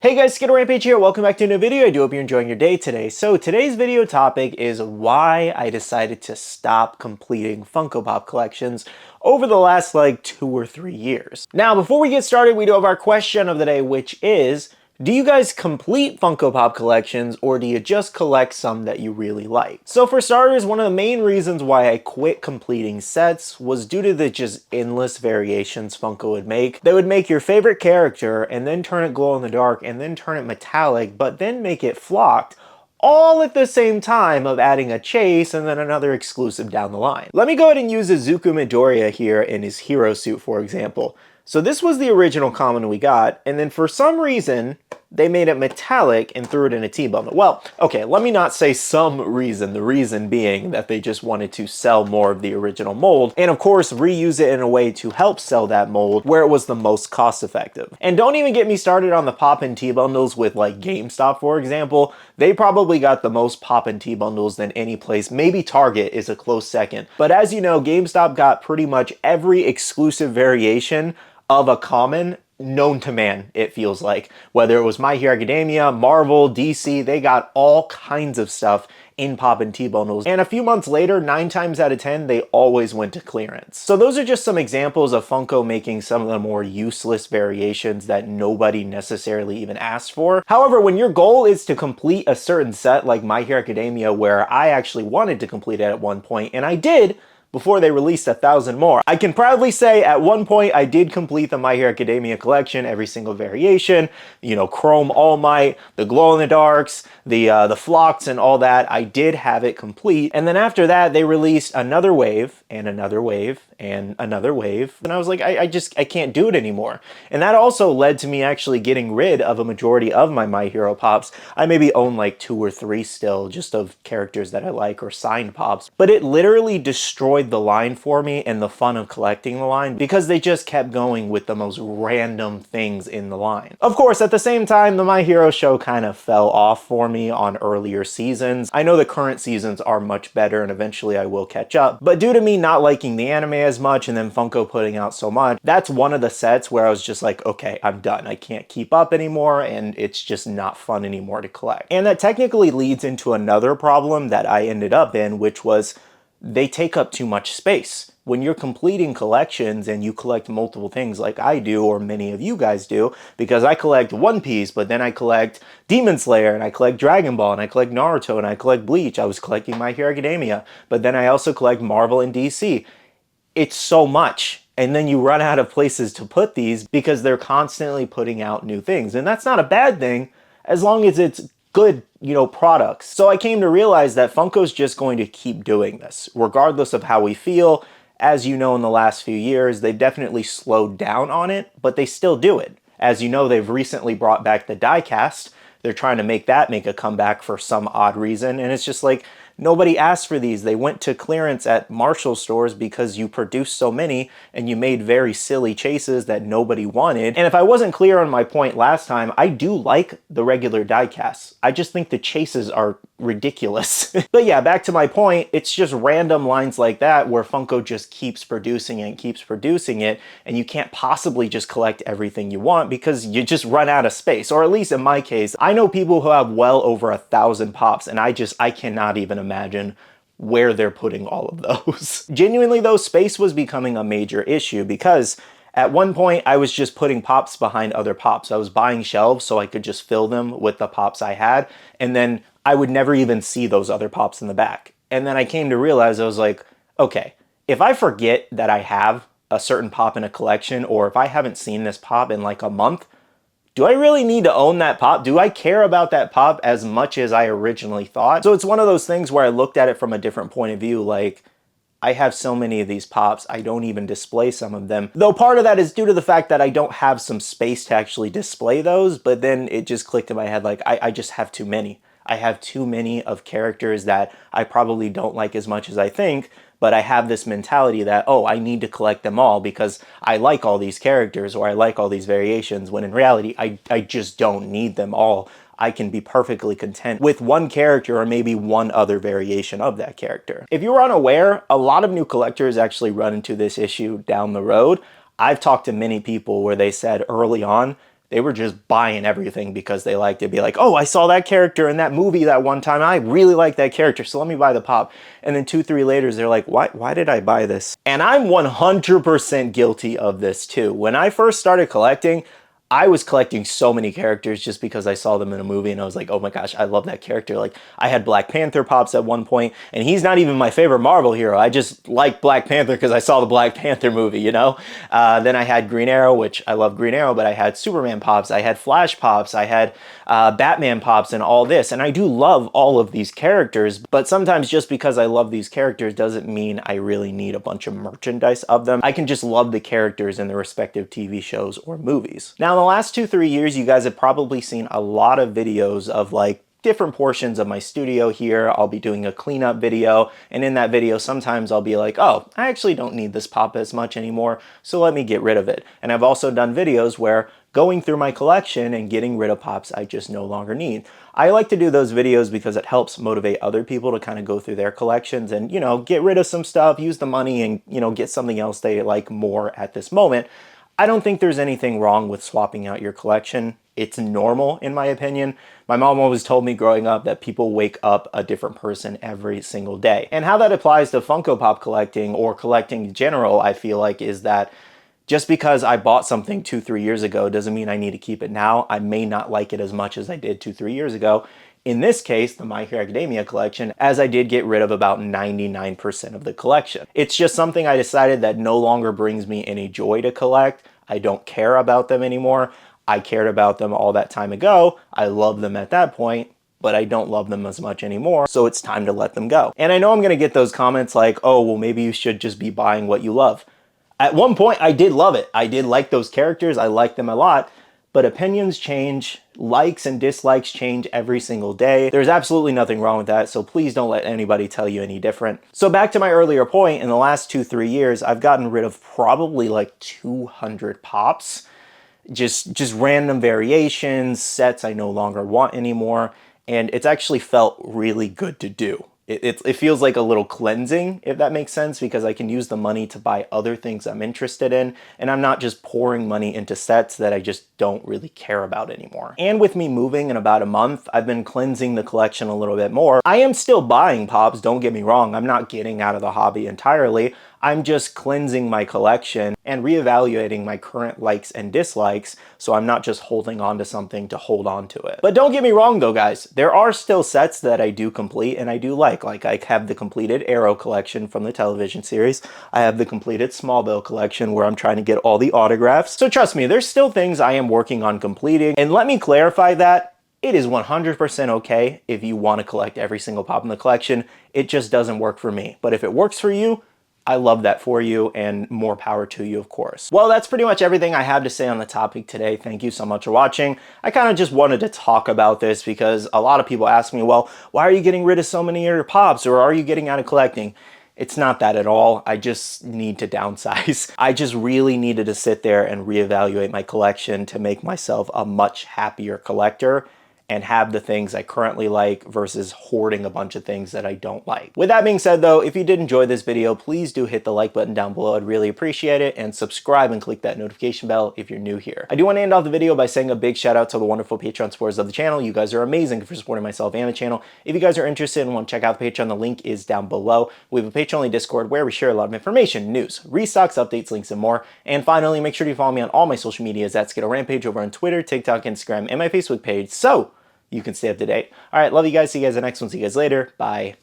Hey guys, SkittleRampage here. Welcome back to a new video. I do hope you're enjoying your day today. So today's video topic is why I decided to stop completing Funko Pop collections over the last like 2 or 3 years. Now, before we get started, we do have our question of the day, which is, do you guys complete Funko Pop collections or do you just collect some that you really like? So for starters, one of the main reasons why I quit completing sets was due to the just endless variations Funko would make. They would make your favorite character and then turn it glow in the dark and then turn it metallic, but then make it flocked, all at the same time of adding a chase and then another exclusive down the line. Let me go ahead and use Izuku Midoriya here in his hero suit, for example. So this was the original common we got, and then for some reason, they made it metallic and threw it in a T-bundle. Well, okay, let me not say some reason, the reason being that they just wanted to sell more of the original mold, and of course reuse it in a way to help sell that mold where it was the most cost effective. And don't even get me started on the pop and T-bundles with like GameStop, for example. They probably got the most pop and T-bundles than any place. Maybe Target is a close second. But as you know, GameStop got pretty much every exclusive variation of a common known to man, it feels like. Whether it was My Hero Academia, Marvel, DC, they got all kinds of stuff in pop and T-bundles. And a few months later, 9 times out of 10, they always went to clearance. So those are just some examples of Funko making some of the more useless variations that nobody necessarily even asked for. However, when your goal is to complete a certain set like My Hero Academia, where I actually wanted to complete it at one point, and I did, before they released 1,000 more. I can proudly say at one point I did complete the My Hero Academia collection, every single variation, you know, Chrome All Might, the glow-in-the-darks, the flocks and all that. I did have it complete. And then after that, they released another wave and another wave and another wave. And I was like, I can't do it anymore. And that also led to me actually getting rid of a majority of my Hero Pops. I maybe own like 2 or 3 still, just of characters that I like or signed Pops. But it literally destroyed the line for me and the fun of collecting the line because they just kept going with the most random things in the line. Of course, at the same time, the My Hero show kind of fell off for me on earlier seasons. I know the current seasons are much better and eventually I will catch up, but due to me not liking the anime as much and then Funko putting out so much, that's one of the sets where I was just like, okay, I'm done. I can't keep up anymore and it's just not fun anymore to collect. And that technically leads into another problem that I ended up in, which was they take up too much space. When you're completing collections and you collect multiple things like I do, or many of you guys do, because I collect One Piece, but then I collect Demon Slayer, and I collect Dragon Ball, and I collect Naruto, and I collect Bleach. I was collecting My Hero Academia, but then I also collect Marvel and DC. It's so much. And then you run out of places to put these because they're constantly putting out new things. And that's not a bad thing as long as it's good, you know, products. So I came to realize that Funko's just going to keep doing this, regardless of how we feel. As you know, in the last few years, they've definitely slowed down on it, but they still do it. As you know, they've recently brought back the die-cast. They're trying to make that make a comeback for some odd reason, and it's just like, nobody asked for these. They went to clearance at Marshall stores because you produced so many and you made very silly chases that nobody wanted. And if I wasn't clear on my point last time, I do like the regular die-casts. I just think the chases are ridiculous. But yeah, back to my point, it's just random lines like that where Funko just keeps producing it and keeps producing it, and you can't possibly just collect everything you want because you just run out of space. Or at least in my case, I know people who have well over 1,000 Pops, and I cannot even imagine where they're putting all of those. Genuinely though, space was becoming a major issue because at one point I was just putting Pops behind other Pops. I was buying shelves so I could just fill them with the Pops I had, and then I would never even see those other Pops in the back. And then I came to realize, I was like, okay, if I forget that I have a certain Pop in a collection, or if I haven't seen this Pop in like a month, do I really need to own that Pop? Do I care about that Pop as much as I originally thought? So it's one of those things where I looked at it from a different point of view, like, I have so many of these Pops, I don't even display some of them. Though part of that is due to the fact that I don't have some space to actually display those, but then it just clicked in my head, like, I just have too many. I have too many of characters that I probably don't like as much as I think, but I have this mentality that, oh, I need to collect them all because I like all these characters or I like all these variations, when in reality, I just don't need them all. I can be perfectly content with one character or maybe one other variation of that character. If you were unaware, a lot of new collectors actually run into this issue down the road. I've talked to many people where they said early on, They were just buying everything because they liked it. Be like, oh, I saw that character in that movie that one time. I really like that character, so let me buy the pop. And then 2-3 later, they're like, why did I buy this? And I'm 100% guilty of this too. When I first started collecting, I was collecting so many characters just because I saw them in a movie and I was like, oh my gosh, I love that character. Like, I had Black Panther pops at one point, and he's not even my favorite Marvel hero. I just like Black Panther because I saw the Black Panther movie, you know? Then I had Green Arrow, which I love Green Arrow, but I had Superman pops, I had Flash pops, I had Batman pops and all this. And I do love all of these characters, but sometimes just because I love these characters doesn't mean I really need a bunch of merchandise of them. I can just love the characters in their respective TV shows or movies. Now, in the last 2-3 years, you guys have probably seen a lot of videos of like different portions of my studio here. I'll be doing a cleanup video, and in that video sometimes I'll be like, oh, I actually don't need this pop as much anymore, so let me get rid of it. And I've also done videos where going through my collection and getting rid of pops I just no longer need. I like to do those videos because it helps motivate other people to kind of go through their collections and, you know, get rid of some stuff, use the money, and, you know, get something else they like more at this moment. I don't think there's anything wrong with swapping out your collection. It's normal, in my opinion. My mom always told me growing up that people wake up a different person every single day. And how that applies to Funko Pop collecting or collecting in general, I feel like, is that just because I bought something 2-3 years ago doesn't mean I need to keep it now. I may not like it as much as I did 2-3 years ago. In this case, the My Hero Academia collection, as I did get rid of about 99% of the collection. It's just something I decided that no longer brings me any joy to collect. I don't care about them anymore. I cared about them all that time ago. I loved them at that point, but I don't love them as much anymore, so it's time to let them go. And I know I'm gonna get those comments like, oh, well, maybe you should just be buying what you love. At one point, I did love it. I did like those characters. I liked them a lot, but opinions change. Likes and dislikes change every single day. There's absolutely nothing wrong with that, so please don't let anybody tell you any different. So back to my earlier point, in the last 2-3 years, I've gotten rid of probably like 200 pops. Just random variations, sets I no longer want anymore, and it's actually felt really good to do. It feels like a little cleansing, if that makes sense, because I can use the money to buy other things I'm interested in, and I'm not just pouring money into sets that I just don't really care about anymore. And with me moving in about a month, I've been cleansing the collection a little bit more. I am still buying pops, don't get me wrong. I'm not getting out of the hobby entirely. I'm just cleansing my collection and reevaluating my current likes and dislikes, so I'm not just holding on to something to hold on to it. But don't get me wrong though, guys, there are still sets that I do complete and I do like. Like, I have the completed Arrow collection from the television series. I have the completed Smallville collection where I'm trying to get all the autographs. So trust me, there's still things I am working on completing. And let me clarify that it is 100% okay if you want to collect every single pop in the collection. It just doesn't work for me. But if it works for you, I love that for you, and more power to you, of course. Well, that's pretty much everything I have to say on the topic today. Thank you so much for watching. I kind of just wanted to talk about this because a lot of people ask me, well, why are you getting rid of so many of your pops, or are you getting out of collecting? It's not that at all. I just need to downsize. I just really needed to sit there and reevaluate my collection to make myself a much happier collector and have the things I currently like versus hoarding a bunch of things that I don't like. With that being said though, if you did enjoy this video, please do hit the like button down below. I'd really appreciate it, and subscribe and click that notification bell if you're new here. I do want to end off the video by saying a big shout out to the wonderful Patreon supporters of the channel. You guys are amazing for supporting myself and the channel. If you guys are interested and want to check out the Patreon, the link is down below. We have a Patreon-only Discord where we share a lot of information, news, restocks, updates, links, and more. And finally, make sure to follow me on all my social medias at SkittleRampage over on Twitter, TikTok, Instagram, and my Facebook page, so you can stay up to date. All right, love you guys. See you guys in the next one. See you guys later. Bye.